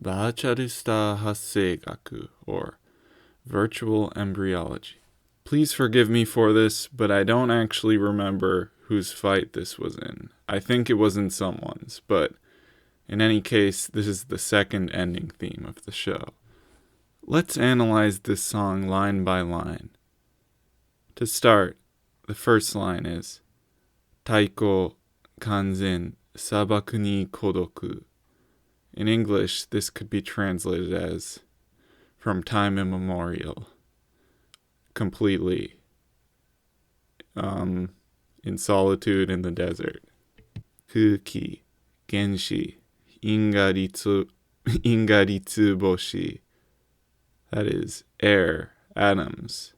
Virtual star Hasseigaku, or virtual embryology. Please forgive me for this, but I don't actually remember whose fight this was in. I think it was in someone's, but in any case, this is the second ending theme of the show. Let's analyze this song line by line. To start, the first line is Taiko kanzen sabaku ni kodoku. In English, this could be translated as from time immemorial, completely, in solitude in the desert. Kuki, genshi, ingaritsuboshi. That is air, atoms,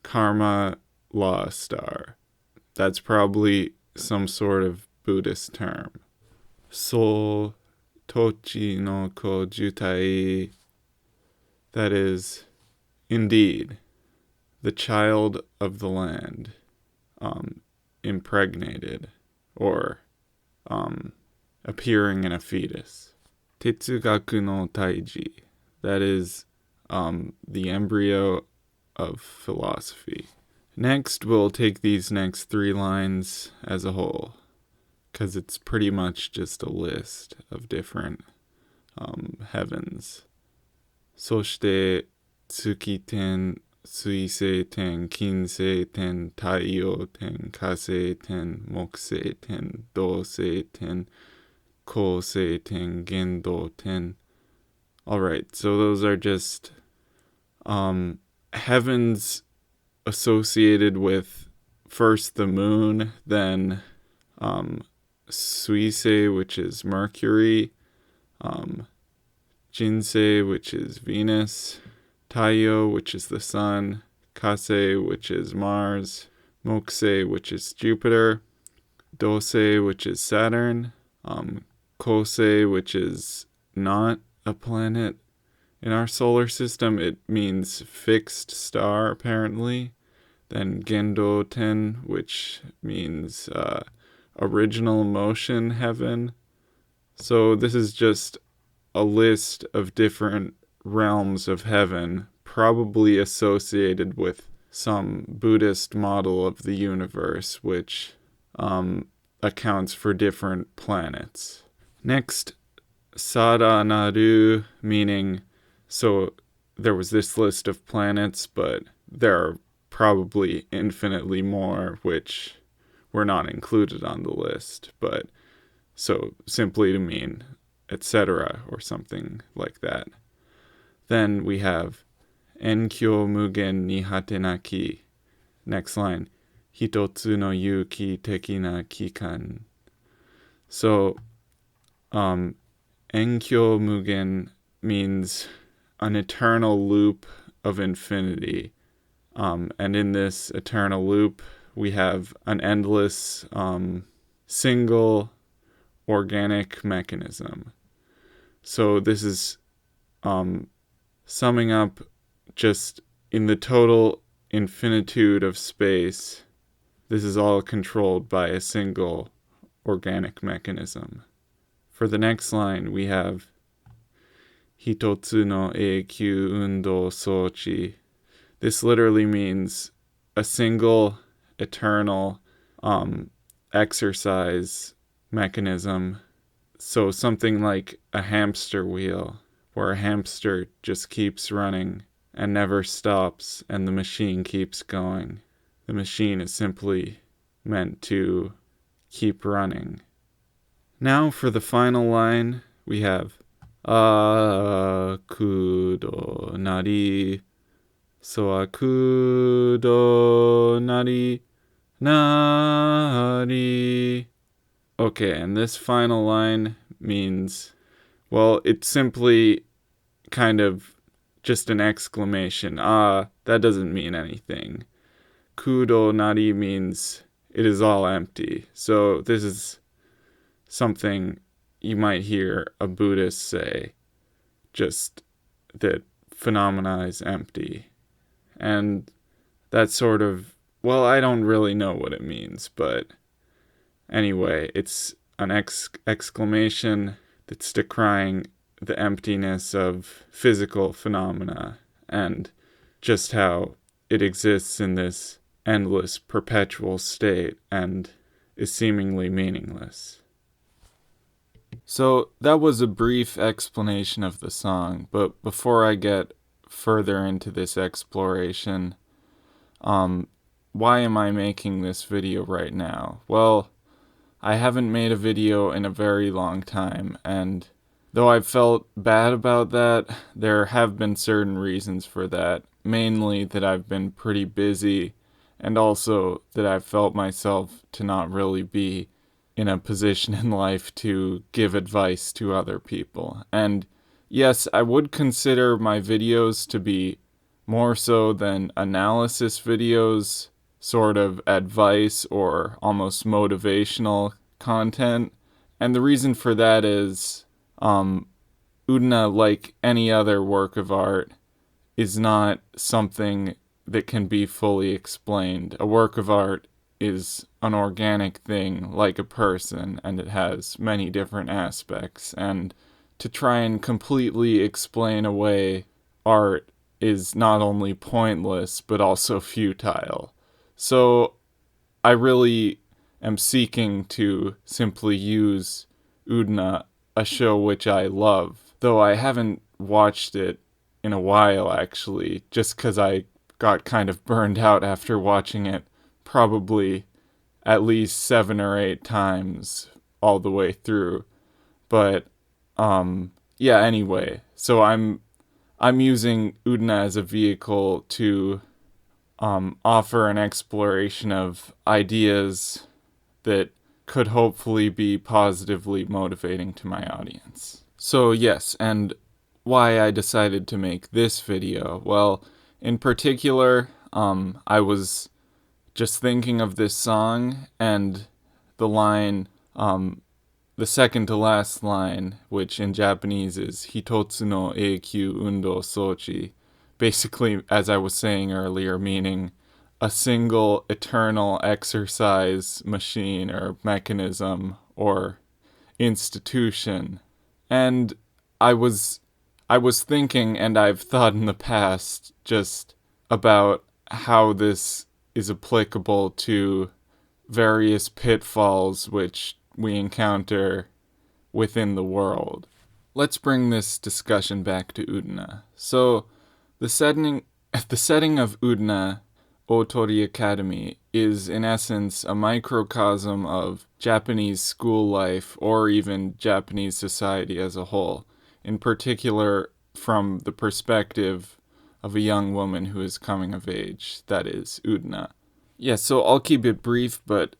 karma, law star. That's probably some sort of Buddhist term. So tochi no ko jutai. That is, indeed, the child of the land, impregnated, or appearing in a fetus. Tetsugaku no taiji. That is, the embryo of philosophy. Next, we'll take these next three lines as a whole, because it's pretty much just a list of different heavens. そして月天、水星天、金星天、太陽天、火星天、木星天、土星天、恒星天、元土天. Alright, so those are just heavens associated with first the moon, then Suisei, which is Mercury, Jinsei, which is Venus, Taiyo, which is the sun, Kase, which is Mars, Mokusei, which is Jupiter, Dosei, which is Saturn, Kosei, which is not a planet in our solar system. It means fixed star, apparently. Then Gendo Ten, which means original motion heaven. So this is just a list of different realms of heaven, probably associated with some Buddhist model of the universe, which accounts for different planets. Next, Saranaru, meaning, so there was this list of planets, but there are probably infinitely more which were not included on the list, but so simply to mean etc. or something like that. Then we have Enkyo mugen ni hatenaki. Next line, hitotsu no yuki tekina kikan. So, Enkyo mugen means an eternal loop of infinity. And in this eternal loop, we have an endless single organic mechanism. So this is summing up just in the total infinitude of space. This is all controlled by a single organic mechanism. For the next line, we have Hitotsu no eikyu undo sochi. This literally means a single eternal exercise mechanism. So something like a hamster wheel, where a hamster just keeps running and never stops, and the machine keeps going. The machine is simply meant to keep running. Now for the final line, we have Akudo nari, so akudo nari, nari. Okay, and this final line means, well, it's simply kind of just an exclamation. That doesn't mean anything. Kudo nari means it is all empty. So this is something you might hear a Buddhist say, just that phenomena is empty. And that sort of, well, I don't really know what it means, but anyway, it's an exclamation that's decrying the emptiness of physical phenomena and just how it exists in this endless, perpetual state and is seemingly meaningless. So that was a brief explanation of the song, but before I get further into this exploration, why am I making this video right now? Well, I haven't made a video in a very long time, and though I've felt bad about that, there have been certain reasons for that. Mainly that I've been pretty busy, and also that I've felt myself to not really be in a position in life to give advice to other people. And yes, I would consider my videos to be more so than analysis videos, sort of advice or almost motivational content. And the reason for that is, utena, like any other work of art, is not something that can be fully explained. A work of art is an organic thing, like a person, and it has many different aspects. And to try and completely explain away art is not only pointless, but also futile. So I really am seeking to simply use Utena, a show which I love, though I haven't watched it in a while, actually, just because I got kind of burned out after watching it probably at least 7 or 8 times all the way through. But yeah, anyway, so I'm using Utena as a vehicle to offer an exploration of ideas that could hopefully be positively motivating to my audience. So yes, and why I decided to make this video, well, in particular, I was just thinking of this song and the line, the second to last line, which in Japanese is Hitotsu no Eikyu Undo Sochi, basically, as I was saying earlier, meaning a single eternal exercise machine or mechanism or institution. And I was thinking, and I've thought in the past, just about how this is applicable to various pitfalls which we encounter within the world. Let's bring this discussion back to Utena. So, the setting of Utena Otori Academy is in essence a microcosm of Japanese school life or even Japanese society as a whole, in particular from the perspective of a young woman who is coming of age, that is, Utena. Yeah, so I'll keep it brief, but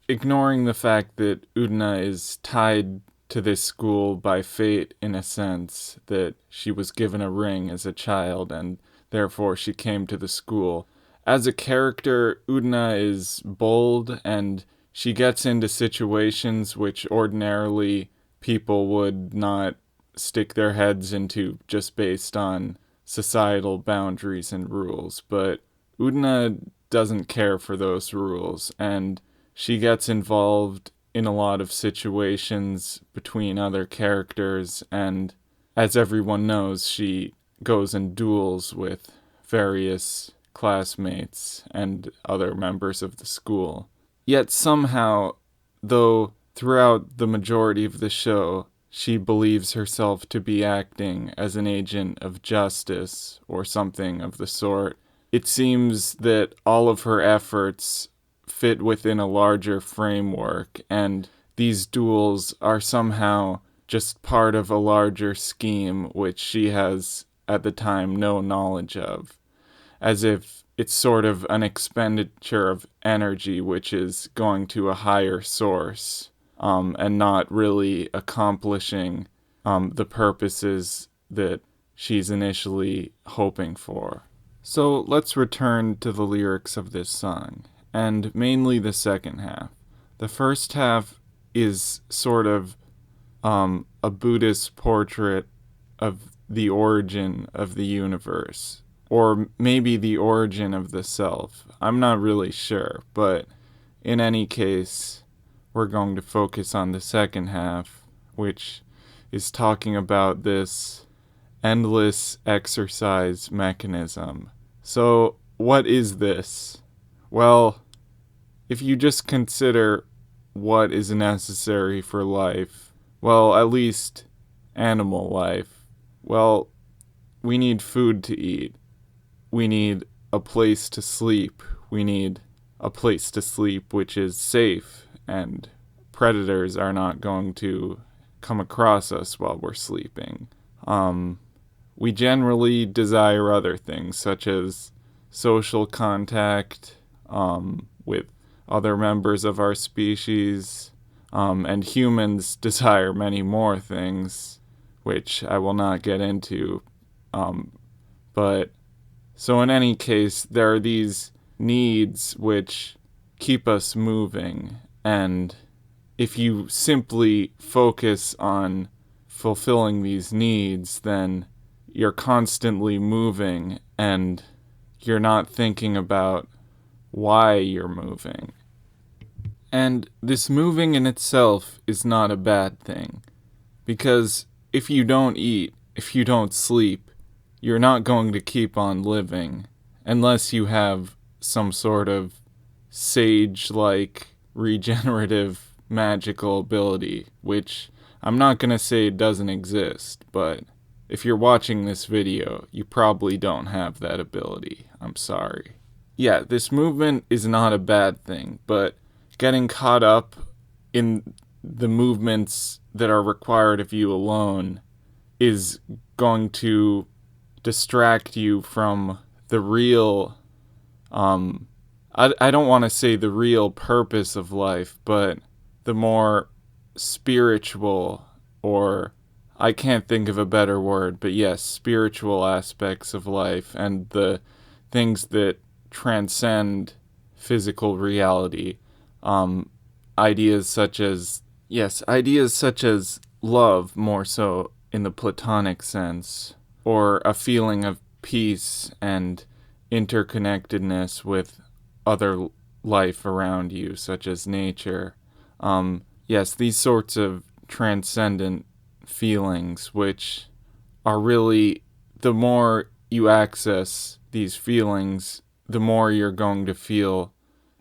ignoring the fact that Utena is tied to this school by fate in a sense, that she was given a ring as a child and therefore she came to the school. As a character, Utena is bold and she gets into situations which ordinarily people would not stick their heads into just based on societal boundaries and rules. But Utena doesn't care for those rules, and she gets involved in a lot of situations between other characters, and as everyone knows, she goes and duels with various classmates and other members of the school. Yet somehow, though throughout the majority of the show, she believes herself to be acting as an agent of justice or something of the sort, it seems that all of her efforts fit within a larger framework, and these duels are somehow just part of a larger scheme which she has at the time no knowledge of, as if it's sort of an expenditure of energy which is going to a higher source, and not really accomplishing the purposes that she's initially hoping for. So let's return to the lyrics of this song, and mainly the second half. The first half is sort of a Buddhist portrait of the origin of the universe, or maybe the origin of the self. I'm not really sure, but in any case, we're going to focus on the second half, which is talking about this endless exercise mechanism. So, what is this? Well, if you just consider what is necessary for life, well, at least animal life, well, we need food to eat. We need a place to sleep. We need a place to sleep which is safe, and predators are not going to come across us while we're sleeping. We generally desire other things, such as social contact with other members of our species, and humans desire many more things, which I will not get into. But so in any case, there are these needs which keep us moving, and if you simply focus on fulfilling these needs, then you're constantly moving and you're not thinking about why you're moving. And this moving in itself is not a bad thing, because if you don't eat, if you don't sleep, you're not going to keep on living unless you have some sort of sage-like regenerative magical ability, which I'm not going to say doesn't exist, but if you're watching this video, you probably don't have that ability. I'm sorry. Yeah, this movement is not a bad thing, but getting caught up in the movements that are required of you alone is going to distract you from the real, I don't want to say the real purpose of life, but the more spiritual, or I can't think of a better word, but yes, spiritual aspects of life and the things that transcend physical reality. Ideas such as love, more so in the Platonic sense, or a feeling of peace and interconnectedness with other life around you, such as nature. Yes, these sorts of transcendent feelings, which are really, the more you access these feelings, the more you're going to feel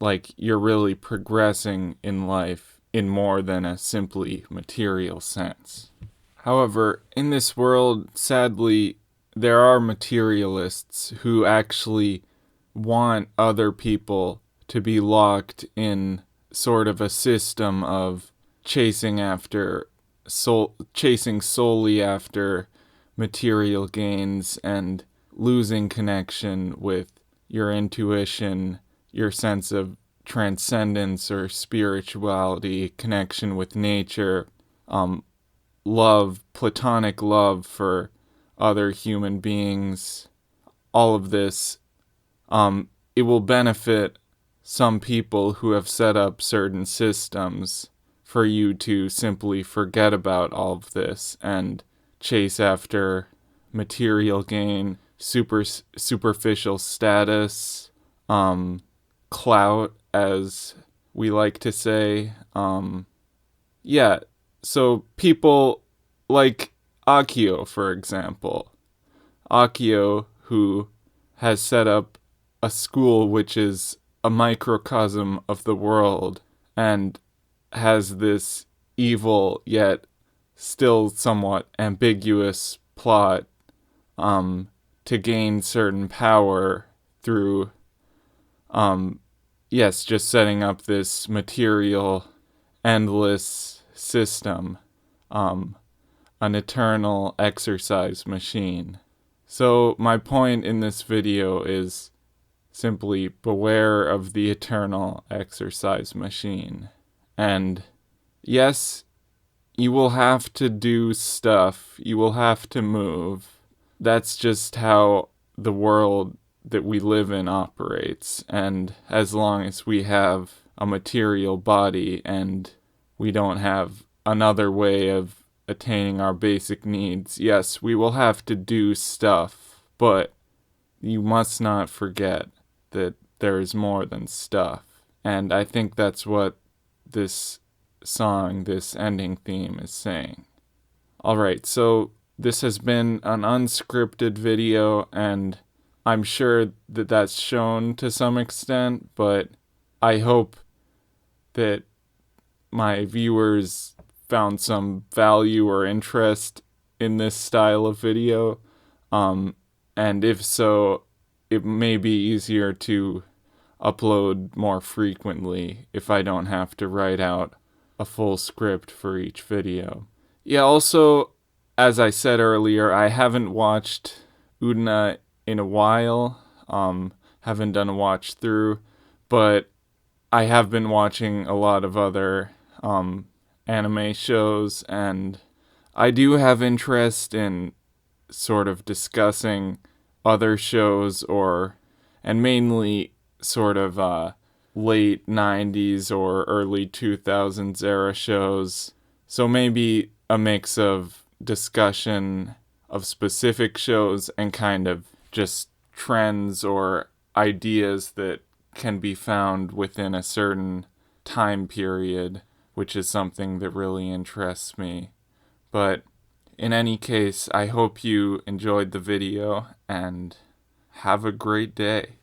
like you're really progressing in life in more than a simply material sense. However, in this world, sadly, there are materialists who actually want other people to be locked in sort of a system of chasing solely after material gains and losing connection with your intuition, your sense of transcendence or spirituality, connection with nature, love, platonic love for other human beings, all of this. It will benefit some people who have set up certain systems for you to simply forget about all of this and chase after material gain, superficial status, clout, as we like to say. Yeah, so people like Akio, for example. Akio, who has set up a school which is a microcosm of the world and has this evil yet still somewhat ambiguous plot to gain certain power through just setting up this material endless system, an eternal exercise machine. So my point in this video is simply beware of the eternal exercise machine. And yes, you will have to do stuff, you will have to move. That's just how the world that we live in operates. And as long as we have a material body and we don't have another way of attaining our basic needs, yes, we will have to do stuff, but you must not forget that there is more than stuff. And I think that's what this song, this ending theme is saying. Alright, so this has been an unscripted video, and I'm sure that that's shown to some extent, but I hope that my viewers found some value or interest in this style of video. And if so, it may be easier to upload more frequently if I don't have to write out a full script for each video. Yeah, also, as I said earlier, I haven't watched Utena in a while. Haven't done a watch through, but I have been watching a lot of other anime shows, and I do have interest in sort of discussing other shows and mainly sort of late 90s or early 2000s era shows. So maybe a mix of discussion of specific shows and kind of just trends or ideas that can be found within a certain time period, which is something that really interests me. But in any case, I hope you enjoyed the video and have a great day.